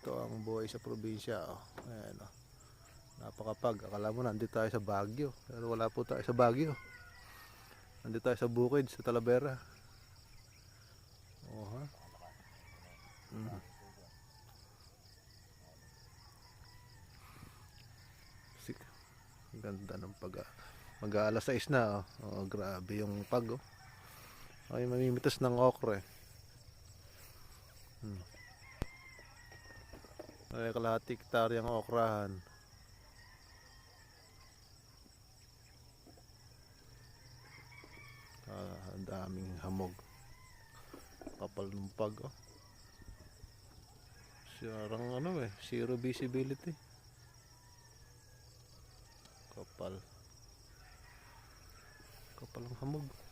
Ito ang buhay sa probinsya. Oh. Ayan, oh. Napakapag. Akala mo nandito tayo sa Baguio. Pero wala po tayo sa Baguio. Nandito tayo sa bukid, sa Talavera. Oh, ha? Mm. Ganda ng mag-aalas 6 na. Oh. Oh, grabe yung pag. Oh. Ay, mamimitas ng okra. Ay, kalahati hektaryang okrahan. Ang daming hamog. Kapal ng pag. Oh. Sarang zero visibility. Kapal. Kapal ng hamog.